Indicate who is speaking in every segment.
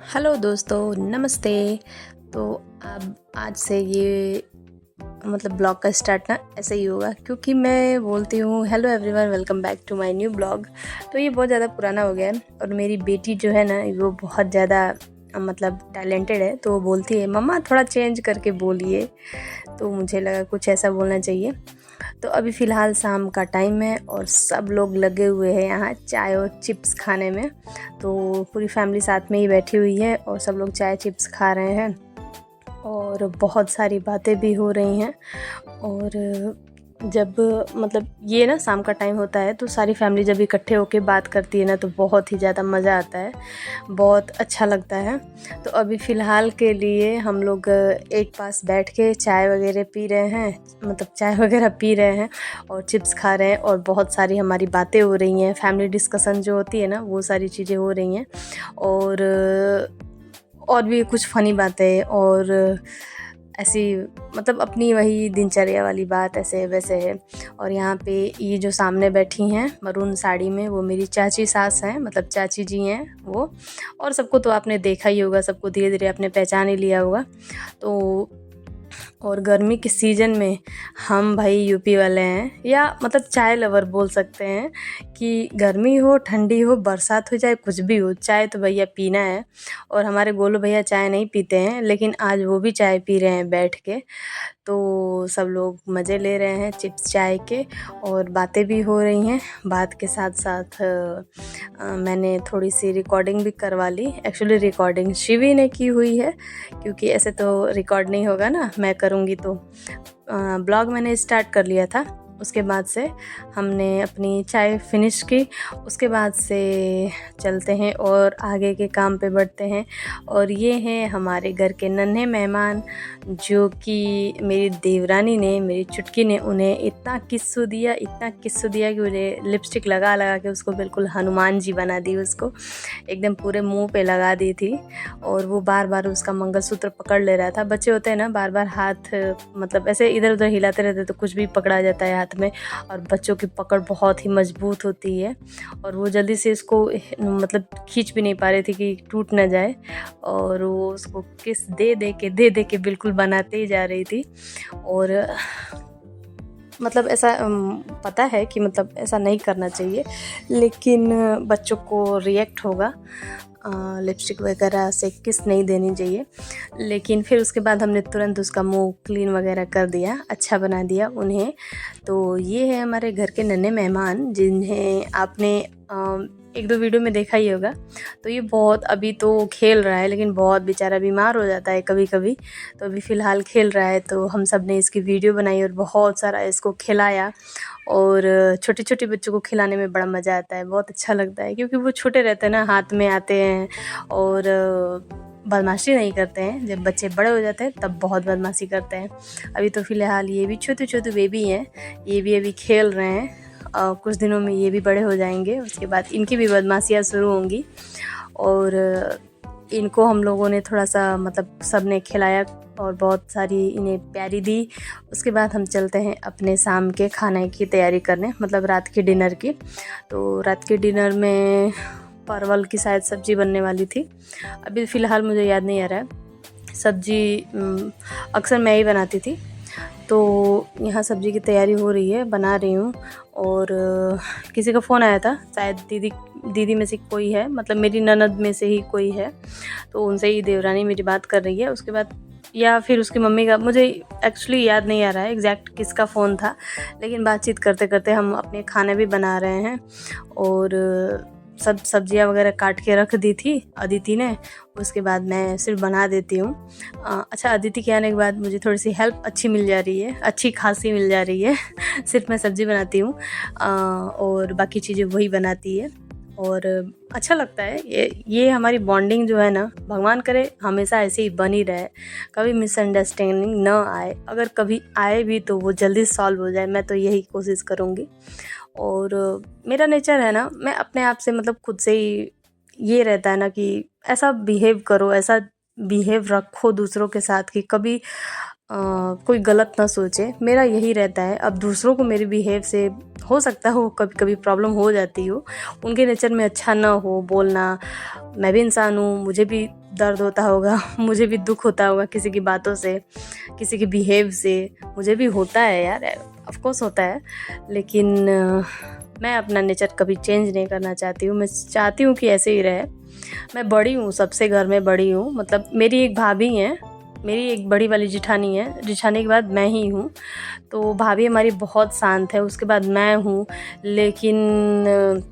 Speaker 1: Hello दोस्तों, नमस्ते। तो अब आज से ये ब्लॉग का स्टार्ट ना ऐसे ही होगा, क्योंकि मैं बोलती हूँ hello everyone, welcome back to my new blog. तो ये बहुत ज़्यादा पुराना हो गया है और मेरी बेटी जो है ना वो बहुत ज़्यादा टैलेंटेड है। तो वो बोलती है मम्मा थोड़ा चेंज करके बोलिए, तो मुझे लगा कुछ ऐसा बोलना चाहिए। तो अभी फ़िलहाल शाम का टाइम है और सब लोग लगे हुए हैं यहाँ चाय और चिप्स खाने में। तो पूरी फैमिली साथ में ही बैठी हुई है और सब लोग चाय चिप्स खा रहे हैं और बहुत सारी बातें भी हो रही हैं। और जब ये ना शाम का टाइम होता है तो सारी फैमिली जब इकट्ठे होकर बात करती है ना तो बहुत ही ज़्यादा मज़ा आता है, बहुत अच्छा लगता है। तो अभी फ़िलहाल के लिए हम लोग एक पास बैठ के चाय वगैरह पी रहे हैं, चाय वगैरह पी रहे हैं और चिप्स खा रहे हैं और बहुत सारी हमारी बातें हो रही हैं, फैमिली डिस्कशन जो होती है ना वो सारी चीज़ें हो रही हैं। और भी कुछ फ़नी बातें और ऐसी अपनी वही दिनचर्या वाली बात ऐसे वैसे है। और यहाँ पे ये जो सामने बैठी हैं मरून साड़ी में वो मेरी चाची सास हैं, चाची जी हैं वो। और सबको तो आपने देखा ही होगा, सबको धीरे धीरे आपने पहचान ही लिया होगा। तो और गर्मी के सीज़न में हम भाई यूपी वाले हैं, या चाय लवर बोल सकते हैं कि गर्मी हो ठंडी हो बरसात हो चाहे कुछ भी हो, चाय तो भैया पीना है। और हमारे गोलू भैया चाय नहीं पीते हैं, लेकिन आज वो भी चाय पी रहे हैं बैठ के। तो सब लोग मज़े ले रहे हैं चिप्स चाय के और बातें भी हो रही हैं। बात के साथ साथ मैंने थोड़ी सी रिकॉर्डिंग भी करवा ली। एक्चुअली रिकॉर्डिंग शिवी ने की हुई है, क्योंकि ऐसे तो रिकॉर्ड नहीं होगा ना, मैं करूँगी तो। ब्लॉग मैंने स्टार्ट कर लिया था, उसके बाद से हमने अपनी चाय फिनिश की, उसके बाद से चलते हैं और आगे के काम पे बढ़ते हैं। और ये हैं हमारे घर के नन्हे मेहमान, जो कि मेरी देवरानी ने, मेरी चुटकी ने उन्हें इतना किस्सू दिया कि मुझे लिपस्टिक लगा लगा के उसको बिल्कुल हनुमान जी बना दी, उसको एकदम पूरे मुंह पे लगा दी थी। और वो बार बार उसका मंगलसूत्र पकड़ ले रहा था। बच्चे होते हैं ना, बार बार हाथ ऐसे इधर उधर हिलाते रहते तो कुछ भी पकड़ा जाता है हाथ में, और बच्चों की पकड़ बहुत ही मजबूत होती है। और वो जल्दी से इसको खींच भी नहीं पा रही थी कि टूट ना जाए, और वो उसको किस दे दे के बिल्कुल बनाते ही जा रही थी। और ऐसा पता है कि ऐसा नहीं करना चाहिए, लेकिन बच्चों को रिएक्ट होगा, लिपस्टिक वगैरह से किस नहीं देनी चाहिए। लेकिन फिर उसके बाद हमने तुरंत उसका मुंह क्लीन वगैरह कर दिया, अच्छा बना दिया उन्हें। तो ये है हमारे घर के नन्हे मेहमान, जिन्हें आपने एक दो वीडियो में देखा ही होगा। तो ये बहुत अभी तो खेल रहा है, लेकिन बहुत बेचारा बीमार हो जाता है कभी कभी। तो अभी फ़िलहाल खेल रहा है, तो हम सब ने इसकी वीडियो बनाई और बहुत सारा इसको खिलाया। और छोटे छोटे बच्चों को खिलाने में बड़ा मज़ा आता है, बहुत अच्छा लगता है, क्योंकि वो छोटे रहते हैं ना, हाथ में आते हैं और बदमाशी नहीं करते हैं। जब बच्चे बड़े हो जाते हैं तब बहुत बदमाशी करते हैं। अभी तो फ़िलहाल ये भी छोटे छोटे बेबी हैं, ये भी अभी खेल रहे हैं। कुछ दिनों में ये भी बड़े हो जाएंगे, उसके बाद इनकी भी बदमाशियाँ शुरू होंगी। और इनको हम लोगों ने थोड़ा सा सब ने खिलाया और बहुत सारी इन्हें प्यारी दी। उसके बाद हम चलते हैं अपने शाम के खाने की तैयारी करने, रात के डिनर की। तो रात के डिनर में परवल की शायद सब्ज़ी बनने वाली थी, अभी फ़िलहाल मुझे याद नहीं आ रहा है। सब्ज़ी अक्सर मैं ही बनाती थी। तो यहाँ सब्ज़ी की तैयारी हो रही है, बना रही हूँ। और किसी का फ़ोन आया था, शायद दीदी में से कोई है, मेरी ननद में से ही कोई है। तो उनसे ही देवरानी मेरी बात कर रही है। उसके बाद या फिर उसकी मम्मी का, मुझे एक्चुअली याद नहीं आ रहा है एग्जैक्ट किसका फ़ोन था, लेकिन बातचीत करते करते हम अपने खाने भी बना रहे हैं। और सब सब्जियां वगैरह काट के रख दी थी अदिति ने, उसके बाद मैं सिर्फ बना देती हूँ। अच्छा, अदिति के आने के बाद मुझे थोड़ी सी हेल्प अच्छी मिल जा रही है, अच्छी खासी मिल जा रही है। सिर्फ मैं सब्ज़ी बनाती हूँ और बाकी चीज़ें वही बनाती है, और अच्छा लगता है। ये हमारी बॉन्डिंग जो है ना, भगवान करे हमेशा ऐसे ही बनी रहे, कभी मिसअंडरस्टैंडिंग न आए, अगर कभी आए भी तो वो जल्दी सॉल्व हो जाए, मैं तो यही कोशिश करूँगी। और मेरा नेचर है ना, मैं अपने आप से खुद से ही ये रहता है ना कि ऐसा बिहेव करो, ऐसा बिहेव रखो दूसरों के साथ कि कभी कोई गलत ना सोचे, मेरा यही रहता है। अब दूसरों को मेरे बिहेव से हो सकता है वो कभी कभी प्रॉब्लम हो जाती हो, उनके नेचर में अच्छा ना हो बोलना। मैं भी इंसान हूँ, मुझे भी दर्द होता होगा, मुझे भी दुख होता होगा किसी की बातों से, किसी के बिहेव से। मुझे भी होता है यार, ऑफ कोर्स होता है, लेकिन मैं अपना नेचर कभी चेंज नहीं करना चाहती हूँ। मैं चाहती हूँ कि ऐसे ही रहे। मैं बड़ी हूँ, सबसे घर में बड़ी हूँ, मतलब मेरी एक भाभी हैं, मेरी एक बड़ी वाली जिठानी है, जिठानी के बाद मैं ही हूँ। तो भाभी हमारी बहुत शांत है, उसके बाद मैं हूँ। लेकिन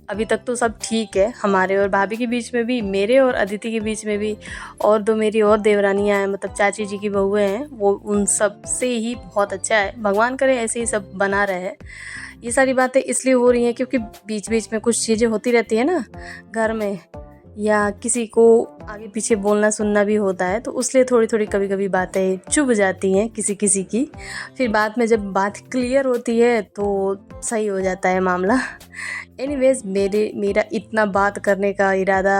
Speaker 1: अभी तक तो सब ठीक है, हमारे और भाभी के बीच में भी, मेरे और अदिति के बीच में भी, और दो मेरी और देवरानियाँ हैं, मतलब चाची जी की बहुएँ हैं, वो उन सब से ही बहुत अच्छा है। भगवान करे ऐसे ही सब बना रहे। ये सारी बातें इसलिए हो रही हैं क्योंकि बीच बीच में कुछ चीज़ें होती रहती है ना घर में, या किसी को आगे पीछे बोलना सुनना भी होता है, तो उसलिए थोड़ी थोड़ी कभी कभी बातें चुभ जाती हैं किसी किसी की। फिर बाद में जब बात क्लियर होती है तो सही हो जाता है मामला। एनीवेज, मेरा इतना बात करने का इरादा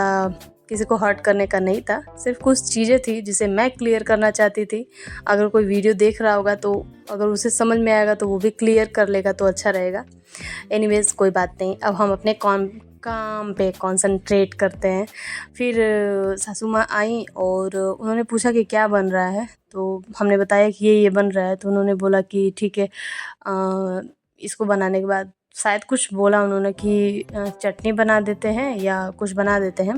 Speaker 1: किसी को हर्ट करने का नहीं था, सिर्फ कुछ चीज़ें थी जिसे मैं क्लियर करना चाहती थी। अगर कोई वीडियो देख रहा होगा तो अगर उसे समझ में आएगा तो वो भी क्लियर कर लेगा तो अच्छा रहेगा। एनीवेज, कोई बात नहीं, अब हम अपने काम पे कंसंट्रेट करते हैं। फिर सासू माँ आई और उन्होंने पूछा कि क्या बन रहा है, तो हमने बताया कि ये बन रहा है। तो उन्होंने बोला कि ठीक है, इसको बनाने के बाद शायद कुछ बोला उन्होंने कि चटनी बना देते हैं या कुछ बना देते हैं।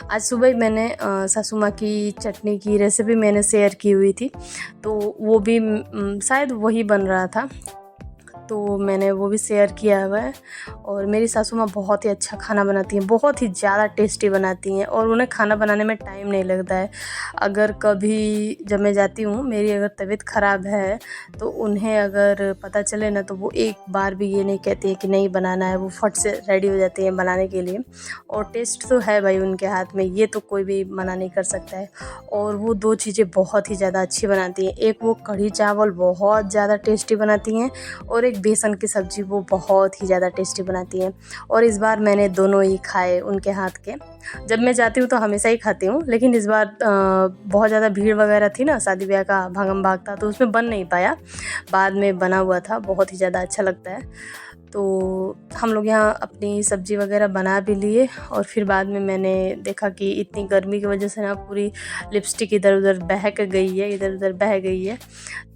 Speaker 1: आज सुबह ही मैंने सासू माँ की चटनी की रेसिपी मैंने शेयर की हुई थी, तो वो भी शायद वही बन रहा था, तो मैंने वो भी शेयर किया हुआ है। और मेरी सासू माँ बहुत ही अच्छा खाना बनाती हैं, बहुत ही ज़्यादा टेस्टी बनाती हैं, और उन्हें खाना बनाने में टाइम नहीं लगता है। अगर कभी जब मैं जाती हूँ, मेरी अगर तबीयत ख़राब है, तो उन्हें अगर पता चले ना, तो वो एक बार भी ये नहीं कहती है कि नहीं बनाना है, वो फट से रेडी हो जाती हैं बनाने के लिए। और टेस्ट तो है भाई उनके हाथ में, ये तो कोई भी मना नहीं कर सकता है। और वो दो चीज़ें बहुत ही ज़्यादा अच्छी बनाती हैं, एक वो कढ़ी चावल बहुत ज़्यादा टेस्टी बनाती हैं, और एक बेसन की सब्ज़ी वो बहुत ही ज़्यादा टेस्टी बनाती हैं। और इस बार मैंने दोनों ही खाए उनके हाथ के। जब मैं जाती हूँ तो हमेशा ही खाती हूँ, लेकिन इस बार बहुत ज़्यादा भीड़ वगैरह थी ना, शादी ब्याह का भागम भाग था, तो उसमें बन नहीं पाया। बाद में बना हुआ था, बहुत ही ज़्यादा अच्छा लगता है। तो हम लोग यहाँ अपनी सब्ज़ी वगैरह बना भी लिए, और फिर बाद में मैंने देखा कि इतनी गर्मी की वजह से ना पूरी लिपस्टिक इधर उधर बहक गई है, इधर उधर बह गई है।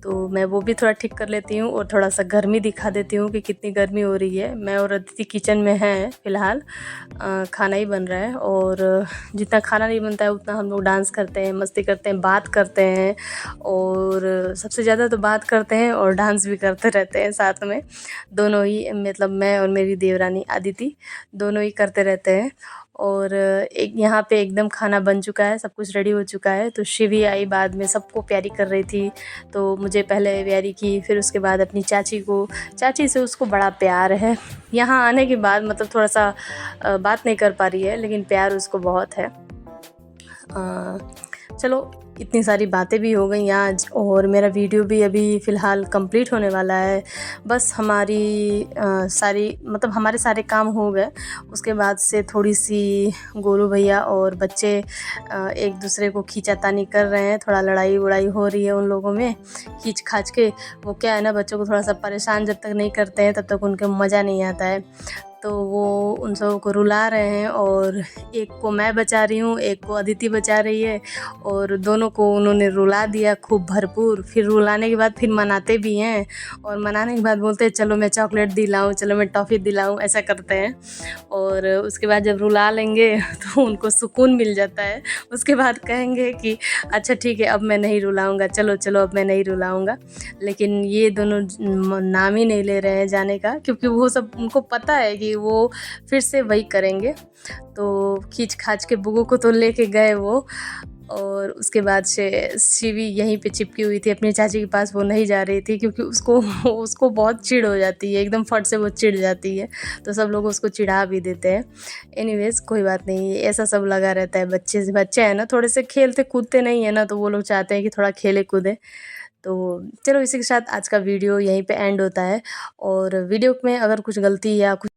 Speaker 1: तो मैं वो भी थोड़ा ठीक कर लेती हूँ और थोड़ा सा गर्मी दिखा देती हूँ कि कितनी गर्मी हो रही है। मैं और अदिति किचन में हैं फ़िलहाल, खाना ही बन रहा है, और जितना खाना नहीं बनता है उतना हम लोग डांस करते हैं, मस्ती करते हैं, बात करते हैं, और सबसे ज़्यादा तो बात करते हैं और डांस भी करते रहते हैं साथ में। दोनों ही, मतलब मैं और मेरी देवरानी अदिति दोनों ही करते रहते हैं। और एक यहाँ पे एकदम खाना बन चुका है, सब कुछ रेडी हो चुका है। तो शिवी आई बाद में, सबको प्यारी कर रही थी, तो मुझे पहले प्यारी की, फिर उसके बाद अपनी चाची को। चाची से उसको बड़ा प्यार है, यहाँ आने के बाद मतलब थोड़ा सा बात नहीं कर पा रही है, लेकिन प्यार उसको बहुत है। चलो, इतनी सारी बातें भी हो गई आज, और मेरा वीडियो भी अभी फ़िलहाल कंप्लीट होने वाला है। बस हमारे सारे काम हो गए। उसके बाद से थोड़ी सी गोलू भैया और बच्चे एक दूसरे को खींचातानी कर रहे हैं, थोड़ा लड़ाई वड़ाई हो रही है उन लोगों में, खींच खाच के। वो क्या है ना, बच्चों को थोड़ा सा परेशान जब तक नहीं करते हैं तब तक उनके मज़ा नहीं आता है। तो वो उन सबों को रुला रहे हैं, और एक को मैं बचा रही हूँ, एक को अदिति बचा रही है, और दोनों को उन्होंने रुला दिया खूब भरपूर। फिर रुलाने के बाद फिर मनाते भी हैं, और मनाने के बाद बोलते हैं चलो मैं चॉकलेट दिलाऊँ, चलो मैं टॉफ़ी दिलाऊँ, ऐसा करते हैं। और उसके बाद जब रुला लेंगे तो उनको सुकून मिल जाता है। उसके बाद कहेंगे कि अच्छा ठीक है, अब मैं नहीं रुलाऊँगा, चलो चलो अब मैं नहीं रुलाऊँगा। लेकिन ये दोनों नाम ही नहीं ले रहे हैं जाने का, क्योंकि वो सब, उनको पता है कि वो फिर से वही करेंगे। तो खींच खाच के बुगू को तो लेके गए वो, और उसके बाद से शिवी यहीं पे चिपकी हुई थी अपनी चाची के पास, वो नहीं जा रही थी, क्योंकि उसको बहुत चिढ़ हो जाती है, एकदम फट से वो चिढ़ जाती है, तो सब लोग उसको चिढ़ा भी देते हैं। एनीवेज, कोई बात नहीं, ऐसा सब लगा रहता है। बच्चे हैं ना, थोड़े से खेलते कूदते नहीं है ना, तो वो लोग चाहते हैं कि थोड़ा खेले कूदे। तो चलो, इसी के साथ आज का वीडियो यहीं पे एंड होता है। और वीडियो में अगर कुछ गलती या कुछ